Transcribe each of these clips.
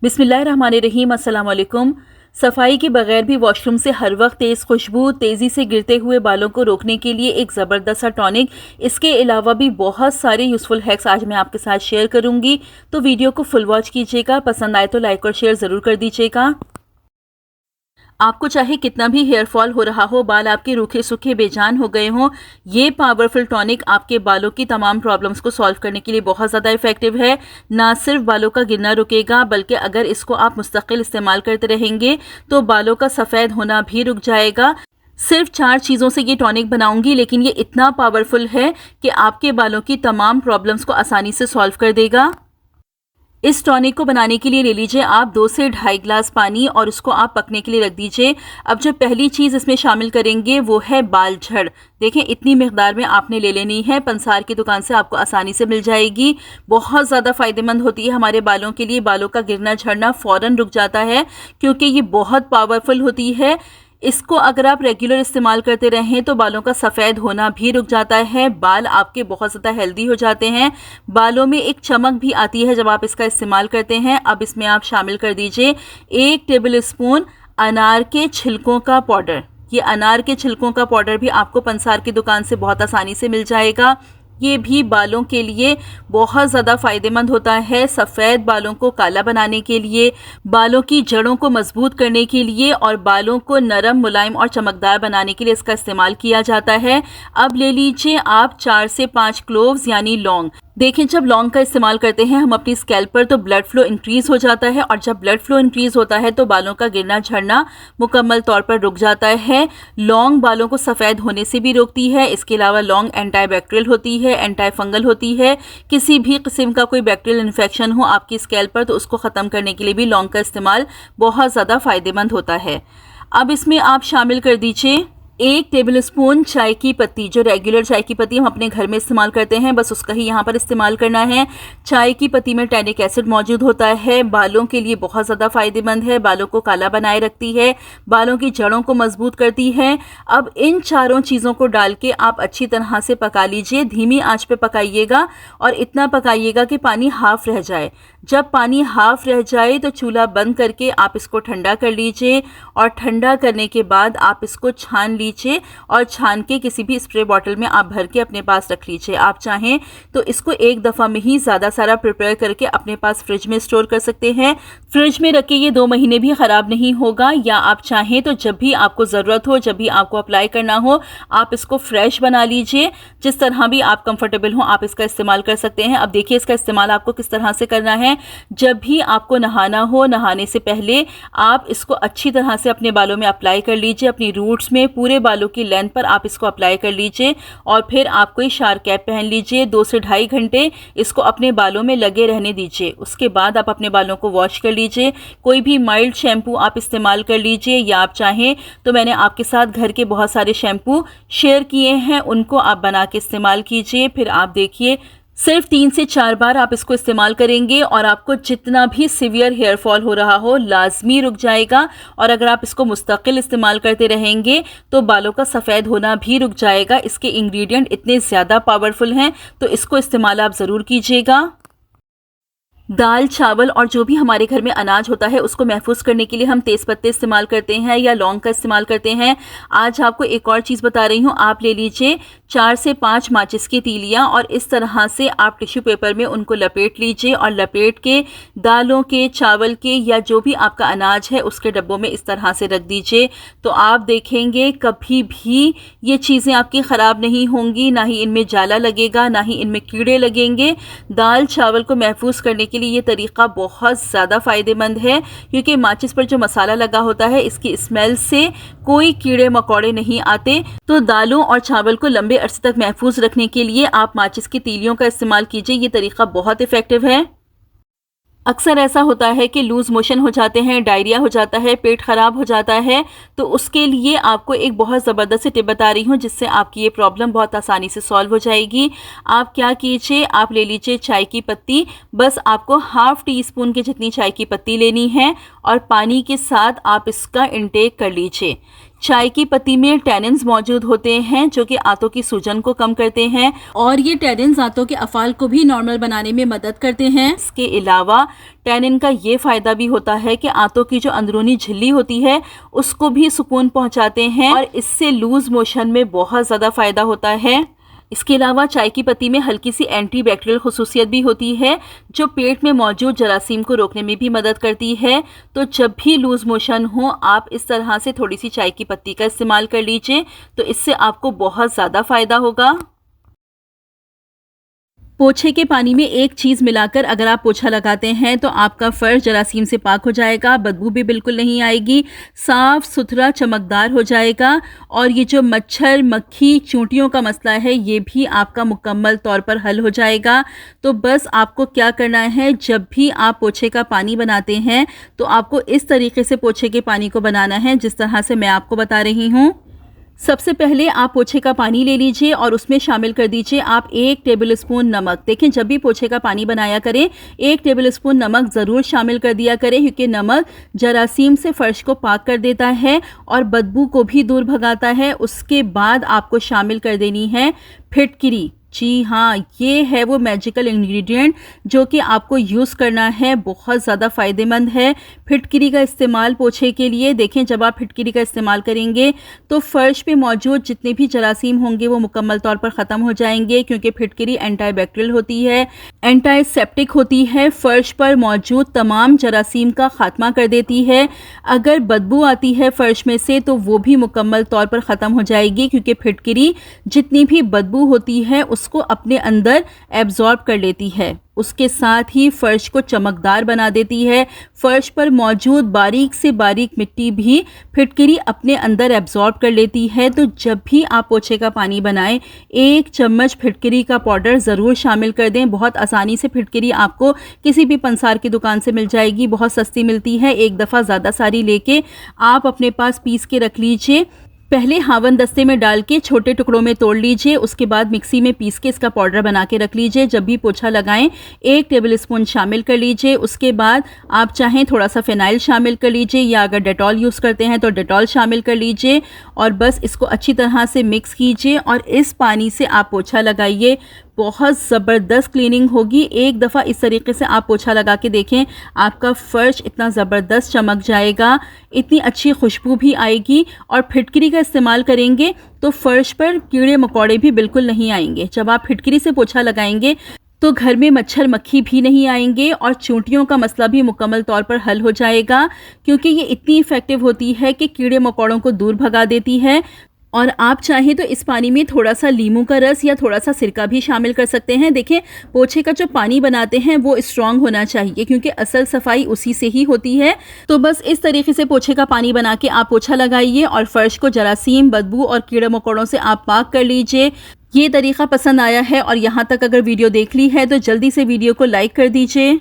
बिस्मिल्लाहिर्रहमानिर्रहीम। अस्सलाम वालेकुम। सफाई के बगैर भी वॉशरूम से हर वक्त तेज़ खुशबू तेज़ी से गिरते हुए बालों को रोकने के लिए एक ज़बरदस्त सा टॉनिक, इसके अलावा भी बहुत सारे यूज़फुल हैक्स आज मैं आपके साथ शेयर करूंगी। तो वीडियो को फुल वॉच कीजिएगा, पसंद आए तो लाइक और शेयर ज़रूर कर दीजिएगा। आपको चाहे कितना भी हेयर फॉल हो रहा हो, बाल आपके रूखे सूखे बेजान हो गए हों, ये पावरफुल टॉनिक आपके बालों की तमाम प्रॉब्लम्स को सॉल्व करने के लिए बहुत ज़्यादा इफेक्टिव है। ना सिर्फ बालों का गिरना रुकेगा, बल्कि अगर इसको आप मुस्तकिल इस्तेमाल करते रहेंगे तो बालों का सफ़ेद होना भी रुक जाएगा। सिर्फ 4 चीज़ों से ये टॉनिक बनाऊंगी, लेकिन ये इतना पावरफुल है कि आपके बालों की तमाम प्रॉब्लम्स को आसानी से सॉल्व कर देगा। इस टॉनिक को बनाने के लिए ले लीजिए आप 2 से ढाई गिलास पानी और उसको आप पकने के लिए रख दीजिए। अब जो पहली चीज़ इसमें शामिल करेंगे वो है बाल झड़। देखें, इतनी मिकदार में आपने ले लेनी है, पंसार की दुकान से आपको आसानी से मिल जाएगी। बहुत ज़्यादा फ़ायदेमंद होती है हमारे बालों के लिए। बालों का गिरना झड़ना फ़ौरन रुक जाता है क्योंकि ये बहुत पावरफुल होती है। इसको अगर आप रेगुलर इस्तेमाल करते रहें तो बालों का सफ़ेद होना भी रुक जाता है, बाल आपके बहुत ज़्यादा हेल्दी हो जाते हैं, बालों में एक चमक भी आती है जब आप इसका इस्तेमाल करते हैं। अब इसमें आप शामिल कर दीजिए 1 टेबल स्पून अनार के छिलकों का पाउडर। ये अनार के छिलकों का पाउडर भी आपको पंसार की दुकान से बहुत आसानी से मिल जाएगा। ये भी बालों के लिए बहुत ज़्यादा फ़ायदेमंद होता है। सफ़ेद बालों को काला बनाने के लिए, बालों की जड़ों को मजबूत करने के लिए और बालों को नरम, मुलायम और चमकदार बनाने के लिए इसका इस्तेमाल किया जाता है। अब ले लीजिए आप 4 से 5 क्लोव्स यानी लौंग। देखें, जब लौंग का इस्तेमाल करते हैं हम अपनी स्कैल्प पर तो ब्लड फ्लो इंक्रीज हो जाता है, और जब ब्लड फ्लो इंक्रीज होता है तो बालों का गिरना झड़ना मुकम्मल तौर पर रुक जाता है। लौंग बालों को सफ़ेद होने से भी रोकती है। इसके अलावा लौंग एंटीबैक्टीरियल होती है, एंटी फंगल होती है। किसी भी किस्म का कोई बैक्टीरियल इन्फेक्शन हो आपकी स्कैल्प पर तो उसको ख़त्म करने के लिए भी लौंग का इस्तेमाल बहुत ज़्यादा फ़ायदेमंद होता है। अब इसमें आप शामिल कर दीजिए 1 टेबल स्पून चाय की पत्ती। जो रेगुलर चाय की पत्ती हम अपने घर में इस्तेमाल करते हैं, बस उसका ही यहाँ पर इस्तेमाल करना है। चाय की पत्ती में टैनिक एसिड मौजूद होता है, बालों के लिए बहुत ज़्यादा फ़ायदेमंद है, बालों को काला बनाए रखती है, बालों की जड़ों को मजबूत करती है। अब इन चारों चीज़ों को डाल के आप अच्छी तरह से पका लीजिए। धीमी आंच पे पकाइएगा और इतना पकाइएगा कि पानी हाफ रह जाए। जब पानी हाफ रह जाए तो चूल्हा बंद करके आप इसको ठंडा कर लीजिए, और ठंडा करने के बाद आप इसको छान लीजिए और छान के किसी भी स्प्रे बॉटल में आप भर के अपने पास रख लीजिए। आप चाहें तो इसको एक दफ़ा में ही ज़्यादा सारा प्रिपेयर करके अपने पास फ्रिज में स्टोर कर सकते हैं। फ्रिज में रख के ये 2 महीने भी ख़राब नहीं होगा। या आप चाहें तो जब भी आपको ज़रूरत हो, जब भी आपको अप्लाई करना हो, आप इसको फ्रेश बना लीजिए। जिस तरह भी आप कंफर्टेबल हो आप इसका इस्तेमाल कर सकते हैं। अब देखिए इसका इस्तेमाल आपको किस तरह से करना है। जब भी आपको नहाना हो, नहाने से पहले आप इसको अच्छी तरह से अपने बालों में अप्लाई कर लीजिए। अपनी रूट्स में पूरे बालों की लेंथ पर आप इसको अप्लाई कर लीजिए और फिर आप कोई शार कैप पहन लीजिए। 2 से ढाई घंटे इसको अपने बालों में लगे रहने दीजिए। उसके बाद आप अपने बालों को वॉश कर लीजिए। कोई भी माइल्ड शैम्पू आप इस्तेमाल कर लीजिए, या आप चाहें तो मैंने आपके साथ घर के बहुत सारे शैम्पू शेयर किए हैं, उनको आप बना के इस्तेमाल कीजिए। फिर आप देखिए सिर्फ 3 से 4 बार आप इसको इस्तेमाल करेंगे और आपको जितना भी सीवियर हेयर फॉल हो रहा हो लाजमी रुक जाएगा। और अगर आप इसको मुस्तकिल इस्तेमाल करते रहेंगे तो बालों का सफ़ेद होना भी रुक जाएगा। इसके इंग्रेडिएंट इतने ज़्यादा पावरफुल हैं तो इसको इस्तेमाल आप ज़रूर कीजिएगा। दाल, चावल और जो भी हमारे घर में अनाज होता है उसको महफूज करने के लिए हम तेज़ पत्ते इस्तेमाल करते हैं या लौंग का इस्तेमाल करते हैं। आज आपको एक और चीज़ बता रही हूँ। आप ले लीजिए 4 से 5 माचिस की तीलियाँ और इस तरह से आप टिश्यू पेपर में उनको लपेट लीजिए और लपेट के दालों के, चावल के या जो भी आपका अनाज है उसके डब्बों में इस तरह से रख दीजिए। तो आप देखेंगे कभी भी ये चीज़ें आपकी ख़राब नहीं होंगी, ना ही इनमें जाला लगेगा, ना ही इनमें कीड़े लगेंगे। दाल चावल को महफूज करने के लिए ये तरीक़ा बहुत ज़्यादा फ़ायदेमंद है, क्योंकि माचिस पर जो मसाला लगा होता है इसकी स्मेल से कोई कीड़े मकोड़े नहीं आते। तो दालों और चावल को लंबे अरसे तक महफूज रखने के लिए आप माचिस की तीलियों का इस्तेमाल कीजिए। ये तरीक़ा बहुत इफ़ेक्टिव है। अक्सर ऐसा होता है कि लूज़ मोशन हो जाते हैं, डायरिया हो जाता है, पेट ख़राब हो जाता है, तो उसके लिए आपको एक बहुत ज़बरदस्त सी टिप बता रही हूँ जिससे आपकी ये प्रॉब्लम बहुत आसानी से सॉल्व हो जाएगी। आप क्या कीजिए, आप ले लीजिए चाय की पत्ती। बस आपको हाफ़ टी स्पून की जितनी चाय की पत्ती लेनी है और पानी के साथ आप इसका इंटेक कर लीजिए। चाय की पत्ती में टैनिन्स मौजूद होते हैं जो कि आंतों की सूजन को कम करते हैं और ये टैनिन्स आंतों के अफाल को भी नॉर्मल बनाने में मदद करते हैं। इसके अलावा टैनिन का ये फ़ायदा भी होता है कि आंतों की जो अंदरूनी झिल्ली होती है उसको भी सुकून पहुंचाते हैं और इससे लूज मोशन में बहुत ज़्यादा फ़ायदा होता है। इसके अलावा चाय की पत्ती में हल्की सी एंटीबैक्टीरियल खुसूसियत भी होती है जो पेट में मौजूद जरासीम को रोकने में भी मदद करती है। तो जब भी लूज मोशन हो आप इस तरह से थोड़ी सी चाय की पत्ती का इस्तेमाल कर लीजिए, तो इससे आपको बहुत ज़्यादा फ़ायदा होगा। पोछे के पानी में एक चीज़ मिलाकर अगर आप पोछा लगाते हैं तो आपका फर्श जरासीम से पाक हो जाएगा, बदबू भी बिल्कुल नहीं आएगी, साफ सुथरा चमकदार हो जाएगा और ये जो मच्छर मक्खी चूंटियों का मसला है ये भी आपका मुकम्मल तौर पर हल हो जाएगा। तो बस आपको क्या करना है, जब भी आप पोछे का पानी बनाते हैं तो आपको इस तरीके से पोछे के पानी को बनाना है जिस तरह से मैं आपको बता रही हूँ। सबसे पहले आप पोछे का पानी ले लीजिए और उसमें शामिल कर दीजिए आप 1 टेबलस्पून नमक। देखें, जब भी पोछे का पानी बनाया करें 1 टेबलस्पून नमक ज़रूर शामिल कर दिया करें क्योंकि नमक जरासीम से फ़र्श को पाक कर देता है और बदबू को भी दूर भगाता है। उसके बाद आपको शामिल कर देनी है फिटकिरी। जी हाँ, ये है वो मैजिकल इंग्रेडिएंट जो कि आपको यूज़ करना है, बहुत ज़्यादा फ़ायदेमंद है। फिटकिरी का इस्तेमाल पोछे के लिए, देखें जब आप फिटकिरी का इस्तेमाल करेंगे तो फ़र्श पे मौजूद जितने भी जरासीम होंगे वो मुकम्मल तौर पर ख़त्म हो जाएंगे क्योंकि फिटकिरी एंटीबैक्टीरियल होती है, एंटीसेप्टिक होती है, फ़र्श पर मौजूद तमाम जरासीम का ख़ात्मा कर देती है। अगर बदबू आती है फ़र्श में से तो वो भी मुकम्मल तौर पर ख़त्म हो जाएगी क्योंकि फिटकिरी जितनी भी बदबू होती है उसको अपने अंदर एब्जॉर्ब कर लेती है। उसके साथ ही फ़र्श को चमकदार बना देती है। फ़र्श पर मौजूद बारीक से बारीक मिट्टी भी फिटकिरी अपने अंदर एब्जॉर्ब कर लेती है। तो जब भी आप पोछे का पानी बनाएं 1 चम्मच फिटकिरी का पाउडर ज़रूर शामिल कर दें। बहुत आसानी से फिटकिरी आपको किसी भी पंसार की दुकान से मिल जाएगी, बहुत सस्ती मिलती है। एक दफ़ा ज़्यादा सारी लेके आप अपने पास पीस के रख लीजिए। पहले हावन दस्ते में डाल के छोटे टुकड़ों में तोड़ लीजिए, उसके बाद मिक्सी में पीस के इसका पाउडर बना के रख लीजिए। जब भी पोछा लगाएं 1 टेबलस्पून शामिल कर लीजिए। उसके बाद आप चाहें थोड़ा सा फिनाइल शामिल कर लीजिए या अगर डेटॉल यूज़ करते हैं तो डेटॉल शामिल कर लीजिए और बस इसको अच्छी तरह से मिक्स कीजिए और इस पानी से आप पोछा लगाइए। बहुत ज़बरदस्त क्लीनिंग होगी। एक दफ़ा इस तरीके से आप पोछा लगा के देखें, आपका फ़र्श इतना ज़बरदस्त चमक जाएगा, इतनी अच्छी खुशबू भी आएगी और फिटकिरी का इस्तेमाल करेंगे तो फ़र्श पर कीड़े मकोड़े भी बिल्कुल नहीं आएंगे। जब आप फिटकिरी से पोछा लगाएंगे तो घर में मच्छर मक्खी भी नहीं आएंगे और चूंटियों का मसला भी मुकम्मल तौर पर हल हो जाएगा क्योंकि ये इतनी इफ़ेक्टिव होती है कि कीड़े मकोड़ों को दूर भगा देती है। और आप चाहें तो इस पानी में थोड़ा सा लीमू का रस या थोड़ा सा सिरका भी शामिल कर सकते हैं। देखें, पोछे का जो पानी बनाते हैं वो स्ट्रॉन्ग होना चाहिए क्योंकि असल सफाई उसी से ही होती है। तो बस इस तरीके से पोछे का पानी बना के आप पोछा लगाइए और फर्श को जरासीम, बदबू और कीड़े मकोड़ों से आप पाक कर लीजिए। ये तरीका पसंद आया है और यहाँ तक अगर वीडियो देख ली है तो जल्दी से वीडियो को लाइक कर दीजिए।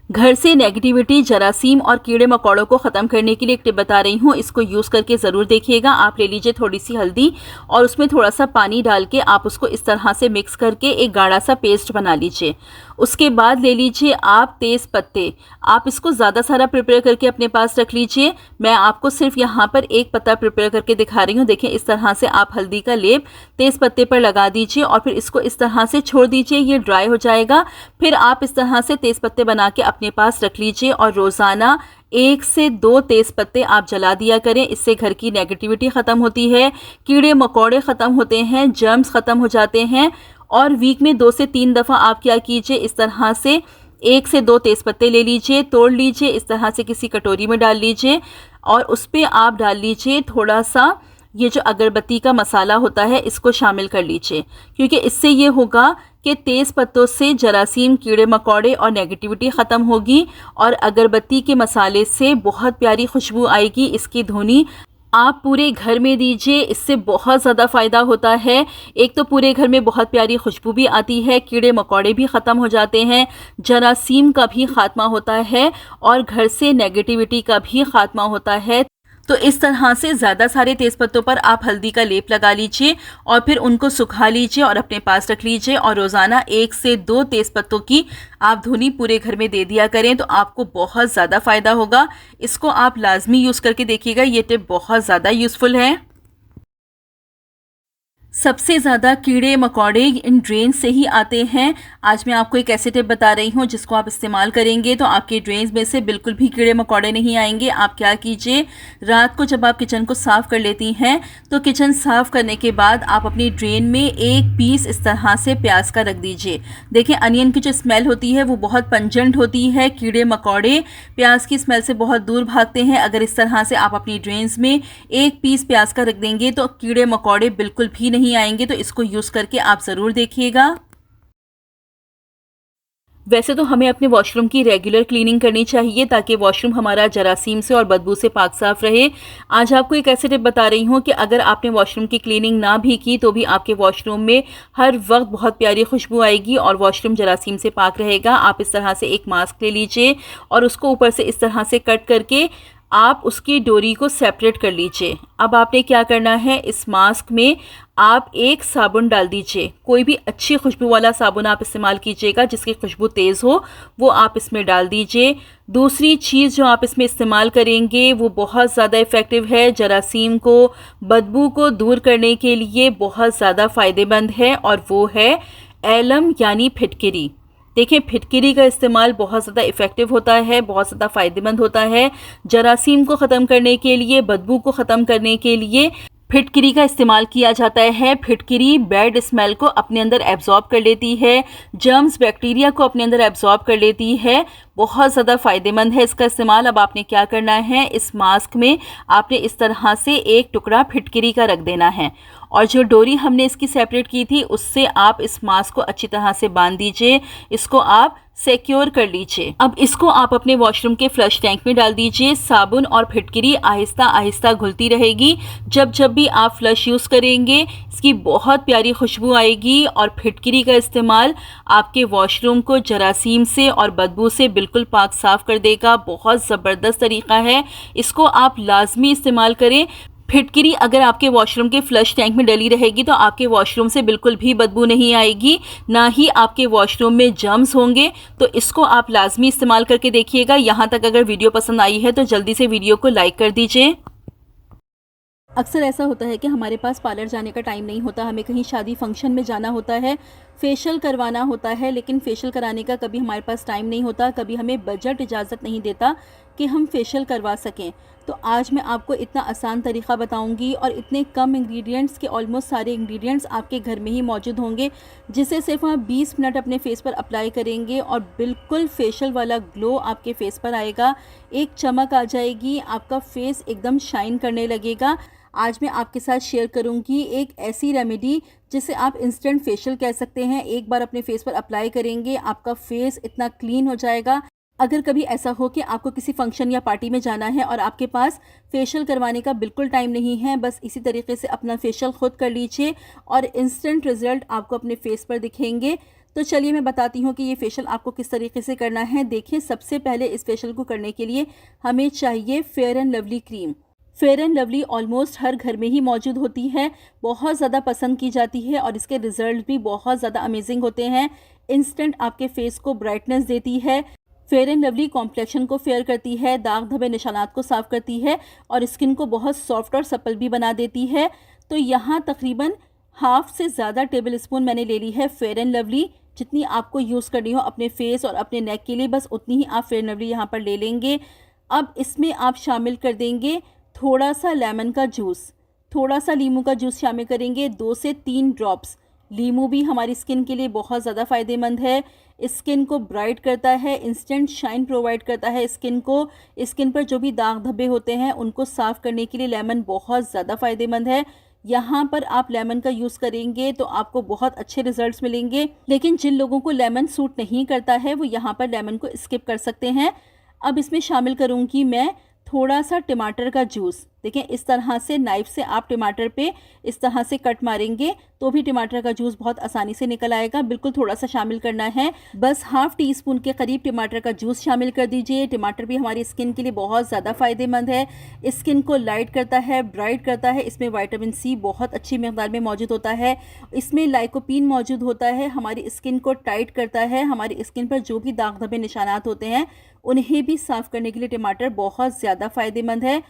घर से नेगेटिविटी, जरासीम और कीड़े मकोड़ों को ख़त्म करने के लिए एक टिप बता रही हूँ, इसको यूज़ करके ज़रूर देखिएगा। आप ले लीजिए थोड़ी सी हल्दी और उसमें थोड़ा सा पानी डाल के आप उसको इस तरह से मिक्स करके एक गाढ़ा सा पेस्ट बना लीजिए। उसके बाद ले लीजिए आप तेज़ पत्ते, आप इसको ज़्यादा सारा प्रिपेयर करके अपने पास रख लीजिए। मैं आपको सिर्फ यहाँ पर एक पत्ता प्रिपेयर करके दिखा रही हूँ। देखें, इस तरह से आप हल्दी का लेप तेज़ पत्ते पर लगा दीजिए और फिर इसको इस तरह से छोड़ दीजिए, ये ड्राई हो जाएगा। फिर आप इस तरह से तेज़ पत्ते बना के अपने पास रख लीजिए और रोज़ाना 1 से 2 तेज़ पत्ते आप जला दिया करें। इससे घर की नेगेटिविटी ख़त्म होती है, कीड़े मकोड़े ख़त्म होते हैं, जर्म्स ख़त्म हो जाते हैं। और वीक में 2 से 3 दफ़ा आप क्या कीजिए, इस तरह से 1 से 2 तेज़ पत्ते ले लीजिए, तोड़ लीजिए, इस तरह से किसी कटोरी में डाल लीजिए और उस पर आप डाल लीजिए थोड़ा सा ये जो अगरबत्ती का मसाला होता है इसको शामिल कर लीजिए क्योंकि इससे ये होगा कि तेज़ पत्तों से जरासीम, कीड़े मकोड़े और नेगेटिविटी ख़त्म होगी और अगरबत्ती के मसाले से बहुत प्यारी खुशबू आएगी। इसकी धुनी आप पूरे घर में दीजिए, इससे बहुत ज़्यादा फ़ायदा होता है। एक तो पूरे घर में बहुत प्यारी खुशबू भी आती है, कीड़े मकोड़े भी ख़त्म हो जाते हैं, जरासीम का भी ख़ात्मा होता है और घर से नेगेटिविटी का भी ख़ात्मा होता है। तो इस तरह से ज़्यादा सारे तेज़पत्तों पर आप हल्दी का लेप लगा लीजिए और फिर उनको सुखा लीजिए और अपने पास रख लीजिए। और रोज़ाना 1 से 2 तेज़पत्तों की आप धुनी पूरे घर में दे दिया करें, तो आपको बहुत ज़्यादा फ़ायदा होगा। इसको आप लाजमी यूज़ करके देखिएगा, ये टिप बहुत ज़्यादा यूज़फुल है। सबसे ज़्यादा कीड़े मकोड़े इन ड्रेन से ही आते हैं। आज मैं आपको एक ऐसी टिप बता रही हूँ जिसको आप इस्तेमाल करेंगे तो आपके ड्रेन्स में से बिल्कुल भी कीड़े मकोड़े नहीं आएंगे। आप क्या कीजिए, रात को जब आप किचन को साफ़ कर लेती हैं तो किचन साफ़ करने के बाद आप अपनी ड्रेन में एक पीस इस तरह से प्याज का रख दीजिए। देखिए, अनियन की जो स्मेल होती है वो बहुत पंजेंट होती है, कीड़े मकोड़े प्याज की स्मेल से बहुत दूर भागते हैं। अगर इस तरह से आप अपनी ड्रेन्स में एक पीस प्याज का रख देंगे तो कीड़े मकोड़े बिल्कुल भी नहीं आएंगे। तो इसको यूज़ करके आप ज़रूर देखिएगा। वैसे तो हमें अपने वॉशरूम की रेगुलर क्लीनिंग करनी चाहिए ताकि वॉशरूम हमारा जरासीम से और बदबू से पाक साफ रहे। आज आपको एक ऐसी टिप बता रही हूँ कि अगर आपने वॉशरूम की क्लीनिंग ना भी की तो भी आपके वॉशरूम में हर वक्त बहुत प्यारी खुशबू आएगी और वॉशरूम जरासीम से पाक रहेगा। आप इस तरह से एक मास्क ले लीजिए और उसको ऊपर से इस तरह से कट करके आप उसकी डोरी को सेपरेट कर लीजिए। अब आपने क्या करना है, इस मास्क में आप एक साबुन डाल दीजिए। कोई भी अच्छी खुशबू वाला साबुन आप इस्तेमाल कीजिएगा जिसकी खुशबू तेज़ हो, वो आप इसमें डाल दीजिए। दूसरी चीज़ जो आप इसमें इस्तेमाल करेंगे वो बहुत ज़्यादा इफ़ेक्टिव है, जरासीम को, बदबू को दूर करने के लिए बहुत ज़्यादा फ़ायदेमंद है और वो है एलम यानी फिटकिरी। देखिए, फिटकिरी का इस्तेमाल बहुत ज़्यादा इफ़ेक्टिव होता है, बहुत ज़्यादा फ़ायदेमंद होता है। जरासीम को ख़त्म करने के लिए, बदबू को ख़त्म करने के लिए फिटकिरी का इस्तेमाल किया जाता है। फिटकिरी बैड स्मेल को अपने अंदर एब्जॉर्ब कर लेती है, जर्म्स बैक्टीरिया को अपने अंदर एब्जॉर्ब कर लेती है। बहुत ज़्यादा फ़ायदेमंद है इसका इस्तेमाल। अब आपने क्या करना है, इस मास्क में आपने इस तरह से एक टुकड़ा फिटकिरी का रख देना है और जो डोरी हमने इसकी सेपरेट की थी उससे आप इस मास्क को अच्छी तरह से बांध दीजिए। इसको आप सिक्योर कर लीजिए। अब इसको आप अपने वॉशरूम के फ्लश टैंक में डाल दीजिए। साबुन और फिटकिरी आहिस्ता आहिस्ता घुलती रहेगी। जब जब भी आप फ्लश यूज़ करेंगे इसकी बहुत प्यारी खुशबू आएगी और फिटकिरी का इस्तेमाल आपके वॉशरूम को जरासीम से और बदबू से बिल्कुल पाक साफ कर देगा। बहुत ज़बरदस्त तरीका है, इसको आप लाजमी इस्तेमाल करें। फिटकिरी अगर आपके वॉशरूम के फ्लश टैंक में डली रहेगी तो आपके वॉशरूम से बिल्कुल भी बदबू नहीं आएगी, ना ही आपके वॉशरूम में जर्म्स होंगे। तो इसको आप लाजमी इस्तेमाल करके देखिएगा। यहाँ तक अगर वीडियो पसंद आई है तो जल्दी से वीडियो को लाइक कर दीजिए। अक्सर ऐसा होता है कि हमारे पास पार्लर जाने का टाइम नहीं होता, हमें कहीं शादी फंक्शन में जाना होता है, फेशियल करवाना होता है, लेकिन फेशियल कराने का कभी हमारे पास टाइम नहीं होता, कभी हमें बजट इजाज़त नहीं देता कि हम फेशियल करवा सकें। तो आज मैं आपको इतना आसान तरीका बताऊंगी और इतने कम इंग्रेडिएंट्स के ऑलमोस्ट सारे इंग्रेडिएंट्स आपके घर में ही मौजूद होंगे, जिसे सिर्फ आप 20 मिनट अपने फेस पर अप्लाई करेंगे और बिल्कुल फेशियल वाला ग्लो आपके फेस पर आएगा, एक चमक आ जाएगी, आपका फेस एकदम शाइन करने लगेगा। आज मैं आपके साथ शेयर करूंगी एक ऐसी रेमेडी जिसे आप इंस्टेंट फेशियल कह सकते हैं। एक बार अपने फेस पर अप्लाई करेंगे, आपका फेस इतना क्लीन हो जाएगा। अगर कभी ऐसा हो कि आपको किसी फंक्शन या पार्टी में जाना है और आपके पास फेशियल करवाने का बिल्कुल टाइम नहीं है, बस इसी तरीके से अपना फेशियल खुद कर लीजिए और इंस्टेंट रिजल्ट आपको अपने फेस पर दिखेंगे। तो चलिए मैं बताती हूँ कि ये फेशियल आपको किस तरीके से करना है। देखिए, सबसे पहले इस फेशियल को करने के लिए हमें चाहिए Fair and Lovely cream. Fair and Lovely almost हर घर में ही मौजूद होती है, बहुत ज़्यादा पसंद की जाती है और इसके रिजल्ट भी बहुत ज़्यादा अमेजिंग होते हैं। इंस्टेंट आपके फेस को ब्राइटनेस देती है। फेयर एंड लवली कॉम्प्लेक्शन को फेयर करती है, दाग धब्बे निशानात को साफ़ करती है और स्किन को बहुत सॉफ्ट और सपल भी बना देती है। तो यहाँ तकरीबन हाफ से ज़्यादा टेबल स्पून मैंने ले ली है फेयर एंड लवली। जितनी आपको यूज़ करनी हो अपने फेस और अपने नेक के लिए, बस उतनी ही आप फेयर एंड लवली यहाँ पर ले लेंगे। अब इसमें आप शामिल कर देंगे थोड़ा सा लेमन का जूस, थोड़ा सा नींबू का जूस शामिल करेंगे, 2 से 3 ड्रॉप्स। नींबू भी हमारी स्किन के लिए बहुत ज़्यादा फ़ायदेमंद है, स्किन को ब्राइट करता है, इंस्टेंट शाइन प्रोवाइड करता है स्किन को। स्किन पर जो भी दाग धब्बे होते हैं उनको साफ़ करने के लिए लेमन बहुत ज़्यादा फ़ायदेमंद है। यहाँ पर आप लेमन का यूज़ करेंगे तो आपको बहुत अच्छे रिजल्ट्स मिलेंगे। लेकिन जिन लोगों को लेमन सूट नहीं करता है वो यहाँ पर लेमन को स्किप कर सकते हैं। अब इसमें शामिल करूँगी मैं थोड़ा सा टमाटर का जूस। देखें इस तरह से नाइफ से आप टमाटर पे इस तरह से कट मारेंगे तो भी टमाटर का जूस बहुत आसानी से निकल आएगा। बिल्कुल थोड़ा सा शामिल करना है, बस हाफ टी स्पून के करीब टमाटर का जूस शामिल कर दीजिए। टमाटर भी हमारी स्किन के लिए बहुत ज़्यादा फ़ायदेमंद है, स्किन को लाइट करता है, ब्राइट करता है। इसमें विटामिन सी बहुत अच्छी मिकदार में मौजूद होता है, इसमें लाइकोपीन मौजूद होता है, हमारी स्किन को टाइट करता है। हमारी स्किन पर जो भी दाग धब्बे निशानात होते हैं उन्हें भी साफ़ करने के लिए टमाटर बहुत ज़्यादा फ़ायदेमंद है।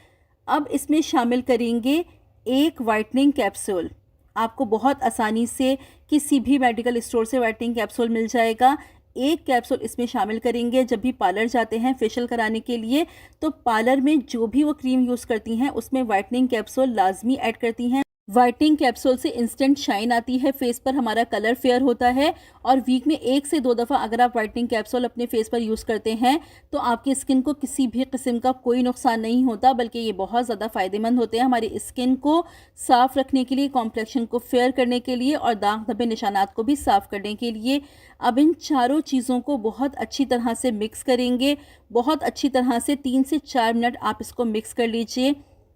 अब इसमें शामिल करेंगे एक वाइटनिंग कैप्सूल। आपको बहुत आसानी से किसी भी मेडिकल स्टोर से वाइटनिंग कैप्सूल मिल जाएगा। एक कैप्सूल इसमें शामिल करेंगे। जब भी पार्लर जाते हैं फेशियल कराने के लिए तो पार्लर में जो भी वो क्रीम यूज़ करती हैं उसमें वाइटनिंग कैप्सूल लाजमी ऐड करती हैं। वाइटनिंग कैप्सूल से इंस्टेंट शाइन आती है, फेस पर हमारा कलर फेयर होता है। और वीक में 1 से 2 दफ़ा अगर आप वाइटनिंग कैप्सूल अपने फेस पर यूज़ करते हैं तो आपकी स्किन को किसी भी किस्म का कोई नुकसान नहीं होता, बल्कि ये बहुत ज़्यादा फ़ायदेमंद होते हैं हमारी स्किन को साफ़ रखने के लिए, कॉम्प्लेक्शन को फेयर करने के लिए और दाग धब्बे निशानात को भी साफ़ करने के लिए। अब इन चारों चीज़ों को बहुत अच्छी तरह से मिक्स करेंगे, बहुत अच्छी तरह से 3 से 4 मिनट आप इसको मिक्स कर लीजिए।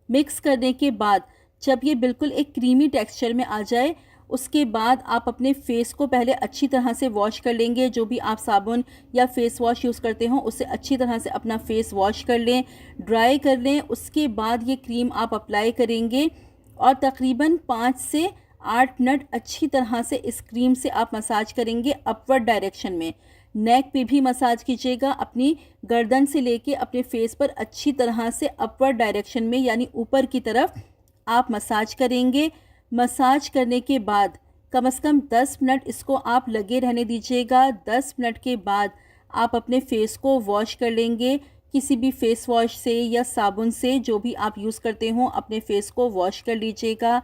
मिक्स करने के बाद जब ये बिल्कुल एक क्रीमी टेक्सचर में आ जाए उसके बाद आप अपने फेस को पहले अच्छी तरह से वॉश कर लेंगे। जो भी आप साबुन या फेस वॉश यूज़ करते हो उससे अच्छी तरह से अपना फेस वॉश कर लें, ड्राई कर लें। उसके बाद ये क्रीम आप अप्लाई करेंगे और तकरीबन 5 से 8 मिनट अच्छी तरह से इस क्रीम से आप मसाज करेंगे अपवर्ड डायरेक्शन में। नेक पे भी मसाज कीजिएगा, अपनी गर्दन से लेके अपने फेस पर अच्छी तरह से अपवर्ड डायरेक्शन में यानी ऊपर की तरफ आप मसाज करेंगे। मसाज करने के बाद कम से कम 10 मिनट इसको आप लगे रहने दीजिएगा। 10 मिनट के बाद आप अपने फेस को वॉश कर लेंगे किसी भी फेस वॉश से या साबुन से, जो भी आप यूज़ करते हो अपने फेस को वॉश कर लीजिएगा।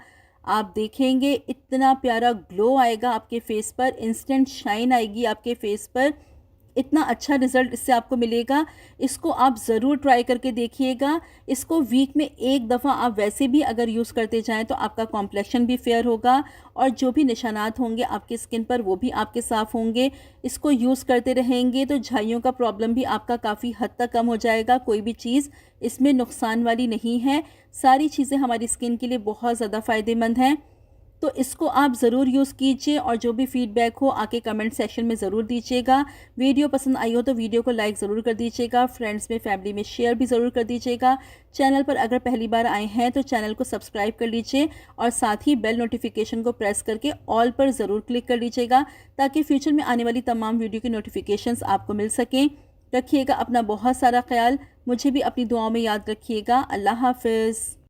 आप देखेंगे इतना प्यारा ग्लो आएगा आपके फेस पर, इंस्टेंट शाइन आएगी आपके फेस पर, इतना अच्छा रिज़ल्ट इससे आपको मिलेगा। इसको आप ज़रूर ट्राई करके देखिएगा। इसको वीक में 1 दफ़ा आप वैसे भी अगर यूज़ करते जाएं तो आपका कॉम्प्लेक्शन भी फेयर होगा और जो भी निशानात होंगे आपकी स्किन पर वो भी आपके साफ़ होंगे। इसको यूज़ करते रहेंगे तो झाइयों का प्रॉब्लम भी आपका काफ़ी हद तक कम हो जाएगा। कोई भी चीज़ इसमें नुकसान वाली नहीं है, सारी चीज़ें हमारी स्किन के लिए बहुत ज़्यादा फ़ायदेमंद हैं। तो इसको आप ज़रूर यूज़ कीजिए और जो भी फीडबैक हो आके कमेंट सेक्शन में ज़रूर दीजिएगा। वीडियो पसंद आई हो तो वीडियो को लाइक ज़रूर कर दीजिएगा, फ्रेंड्स में फैमिली में शेयर भी ज़रूर कर दीजिएगा। चैनल पर अगर पहली बार आए हैं तो चैनल को सब्सक्राइब कर लीजिए और साथ ही बेल नोटिफिकेशन को प्रेस करके ऑल पर ज़रूर क्लिक कर लीजिएगा ताकि फ्यूचर में आने वाली तमाम वीडियो की नोटिफिकेशंस आपको मिल सकें। रखिएगा अपना बहुत सारा ख्याल, मुझे भी अपनी दुआओं में याद रखिएगा। अल्लाह हाफ़िज़।